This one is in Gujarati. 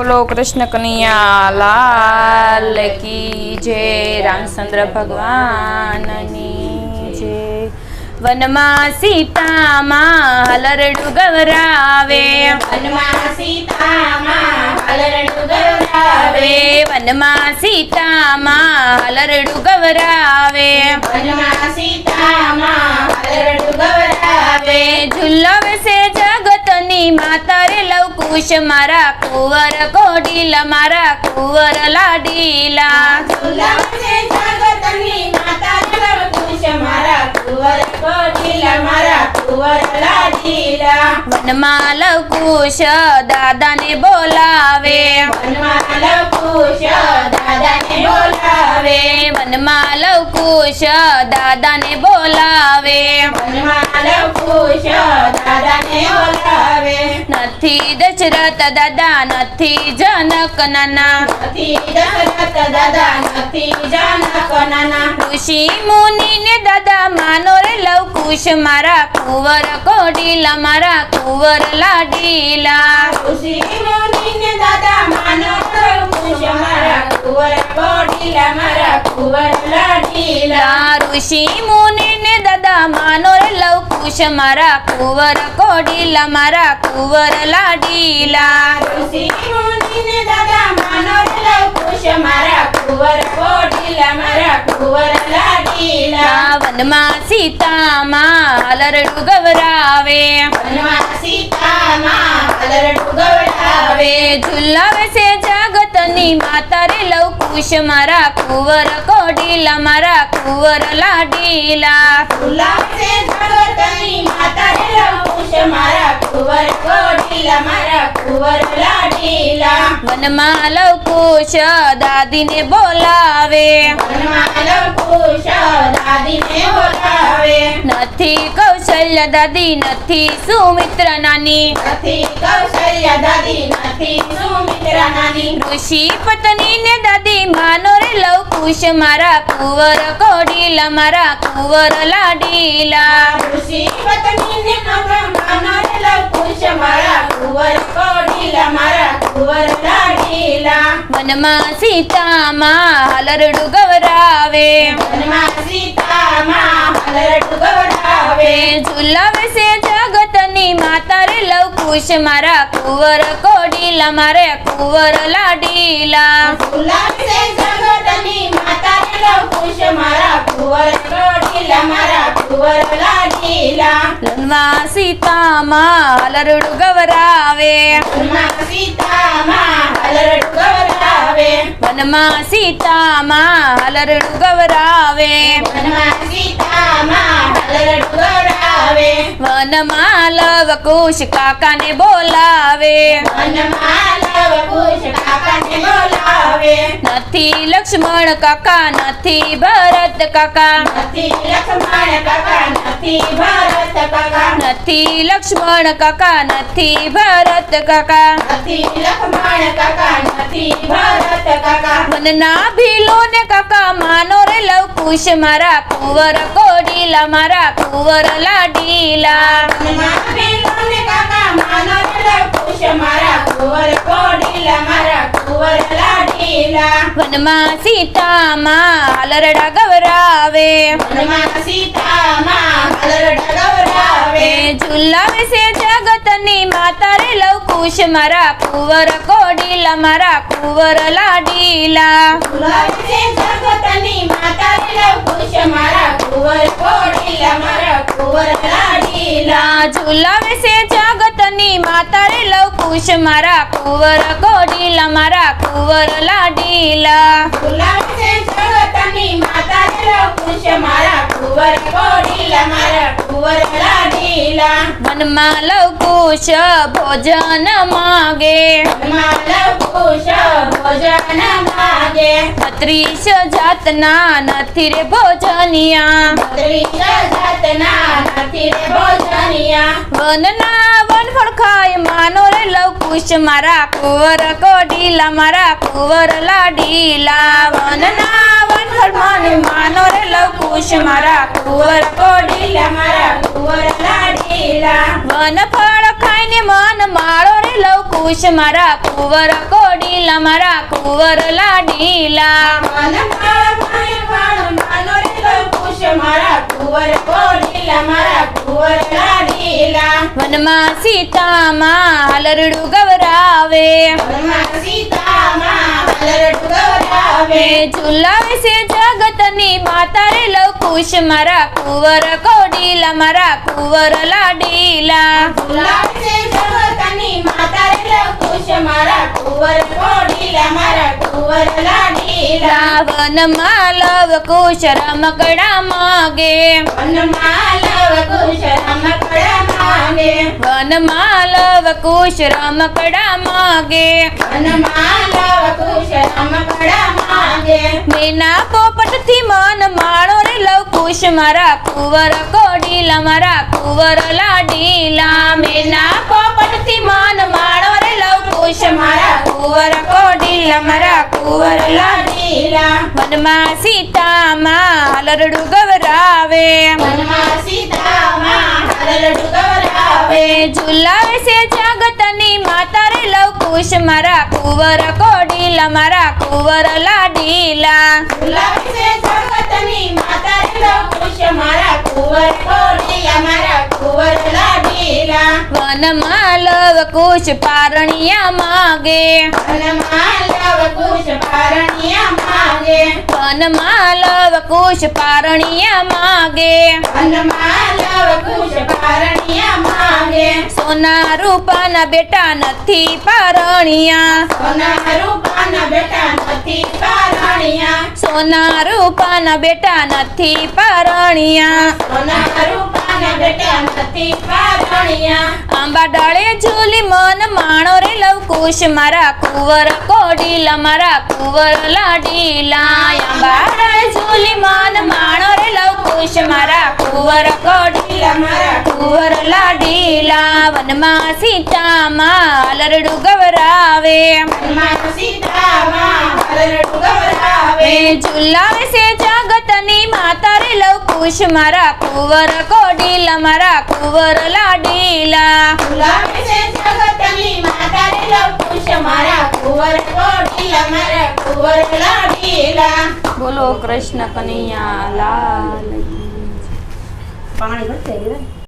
बोलो कृष्ण कन्हैया लाल की जय। रामचंद्र भगवान जय। वनमा सीता मां हलरडू गवरावे, वनमा सीता मां हलरडू गवरावे, वनमा सीता मां हलरडू गवरावे, वनमा सीता मां हलरडू गवरावे। झुल्लवे से जगतनी माता रे लवकुश मारा कुंवर कोडीला मारा कुंवर लाडीला। झुलावे जगतनी माता लवकुश मारा कुंवर कोडीला मारा कुंवर लाडीला। वनमा लवकुश दादा ने बोलावे, वनमा लवकुश दादा ने बोलावे, वनमा लवकुश दादा ने बोलावे। वनमा लवकुश दादा ने बोलावे। નથી દશરથ દાદા નથી જનક નાના, નથી દશરથ દાદા નથી જનક નાના। ઋષિ મુનિ ને દાદા માનો રે લવકુશ મારા કુંવર કોડીલા મારા કુંવર લાડીલા। ઋષિ મુનિ ને દાદા માનો લવકુશ મારા કુંવર કોડીલા મારા કુંવર લાડીલા। ઋષિ મુનિ ને દાદા માનો રે લવકુશ મારા કુંવર કોડીલા મારા કુંવર લાડીલા। ઋષિ મુનિ ને દાદા માનો લવકુશ મારા કુંવર કોડીલા મારા કુંવર લાડીલા। વનમાં સીતા માં હલરડુ ગવરાવે, વનમાં સીતા માં હલરડુ ગવડાવે। ઝુલાવે છે જગતની માતા રે લવકુશ મારા કુંવર કોડીલા મારા કુંવર લાડીલા। ઝુલાવે જગતની માતા રે લવકુશ મારા કુંવર કોડીલા મારા કુંવર લાડીલા। વનમાં લવકુશ દાદીને બોલાવે, વનમાં લવકુશ દાદીને બોલાવે। નથી કૌશલ્ય દાદી નથી સુમિત્રા નાની, નથી કૌશલ્યા દાદી નથી સુમિત્રા નાની। ઋષિ પત્ની ને દાદી માનો રે લવકુશ મારા કુંવર કોડીલા મારા કુંવર લાડીલા। ઋષિ પત્ની ને માનો રે લવકુશ મારા કુંવર કોડીલા મારા કુંવર લાડીલા। વનમાં સીતા માં હલરડુ ગવરાવે, વનમાં સીતા માં હલરડુ ગવડાવે। ઝુલાવે છે જગતની માતા રે લવકુશ મારા કુંવર કોડીલા મારે કુંવર લાડીલા। ઝુલાવે જગતની માતા રે લવકુશ મારા કુંવર કોડીલા મારા કુંવર લાડીલા। વનમાં સીતા માં હલરડુ ગવરાવે, વનમાં સીતા માં હલરડુ ગવડાવે। વનમાં સીતા માં હલરડુ ગવરાવે, વનમાં સીતા માં હલરડુ ગવડાવે। વનમાં લવકુશ કાકાને બોલાવે, વનમાં લવકુશ કાકાને બોલાવે। નથી લક્ષ્મણ કાકા નથી ભરત કાકા, નથી લક્ષ્મણ કાકા નથી ભરત કાકા। નથી લક્ષ્મણ કાકા નથી ભરત કાકા। નથી લક્ષ્મણ કાકા નથી ભરત કાકા। વનના ભીલો ને કાકા માનો રે લવકુશ મારા કુંવર કોડીલા મારા કુંવર લાડીલા। વનમાં ભીલોને કાકા માનો રે લવકુશ મારા કુંવર કોડીલા મારા કુંવર લાડીલા। વનમાં સીતા માં હલરડા ગવરાવે, વનમાં સીતા માં હલરડા ગવડાવે। ઝુલાવે છે જગતની માતા રે લવકુશ મારા કુંવર કોડીલા મારા કુંવર લાડીલા। ઝુલાવે જગતની માતા રે લવકુશ મારા કુંવર કોડીલા મારા કુંવર લાડીલા। ઝુલાવે છે જગતની માતા રે લવકુશ મારા કુંવર કોડીલા મારા કુંવર લાડીલા। ઝુલાવે જગતની માતા રે લવકુશ મારા કુંવર કોડીલા મારા કુંવર લાડીલા। વનમાં લવકુશ ભોજન માગે, વનમાં લવકુશ ભોજન માગે। 32 જાતના નથી રે ભોજનિયા, 32 જાતના નથી રે ભોજનિયા। વનના વનફળ ખાય માનો રે લવકુશ મારા કુંવર કોડીલા મારા કુંવર લાડીલા। વનના વનફળ માનો રે લવકુશ મારા કુંવર કોડીલા મારા કુંવર લાડીલા। વનફળ ખાઈને મન માળો રે લવકુશ કુશ મારા કુંવર કોડીલા મારા કુંવર લાડીલા વનમાળ ભણે વાણ માનો રે લવકુશ મારા કુંવર કોડીલા મારા કુંવર લાડીલા વનમાં સીતામાં હાલરડું ગવરાવે વનમાં સીતામાં હાલરડું ગવરાવે ઝુલાવે છે જગતની માતા રે લવકુશ મારા કુંવર કોડીલા મારા કુંવર લાડીલા ઝુલાવે છે જગતની માતા રે લવકુશ મારા કુંવર કોડીલા મારા કુંવર લાડીલા વનમાં લવકુશ રમકડા માગે વનમાં લવકુશ રમકડા માંગે વનમાં લવકુશ રમકડા માગે વનમાં લવકુશ રમકડા માંગે મેના પોપટથી મન માળો રે લવકુશ મારા કુંવર કોડીલા મારા કુંવર લાડીલા મેના પોપટથી મન માળો રે લવકુશ મારા કુંવર કોડીલા મારા કુંવર લાડીલા વનમાં સીતામાં હાલરડું ગવરાવે વનમાં સીતામાં હાલરડું ગવરાવે ઝુલાવે છે જગતની માતા રે લવકુશ મારા કુંવર કોડીલા મારા કુંવર લાડીલા ઝુલાવે છે જગતની માતા રે લવકુશ મારા કુંવર કોડીલા મારા કુંવર લાડીલા વનમાં લવકુશ પારણિયા માગે વનમાં લવકુશ પારણિયા માંગે વનમાં લવકુશ પારણિયા માગે વનમાં લવકુશ પારણિયા માંગે સોના રૂપાના બેટા નથી પારણિયા સોના રૂપાના બેટા નથી પારણિયા સોના રૂપાના બેટા નથી પારણિયા સોના રૂપાના બેટા નથી પારણિયા આંબા ડાળે ઝૂલી મન માણો રે લવકુશ મારા કુંવર કોડીલા મારા કુંવર લાડીલા આંબા ડાળે ઝૂલી મન માણો રે લવકુશ મારા કુંવર કોડીલા મારા કુંવર લાડીલા વનમાં સીતામાં હાલરડું ગવરાવે વનમાં સીતામાં હાલરડું ગવરાવે ઝુલાવે છે જગતની માતા રે લવકુશ મારા કુંવર કોડીલા મારા કુંવર લાડીલા ઝુલાવે છે જગતની માતા રે લવકુશ મારા કુંવર કોડીલા મારા કુંવર લાડીલા બોલો કૃષ્ણ કનૈયા લાલ પાણી ભરતે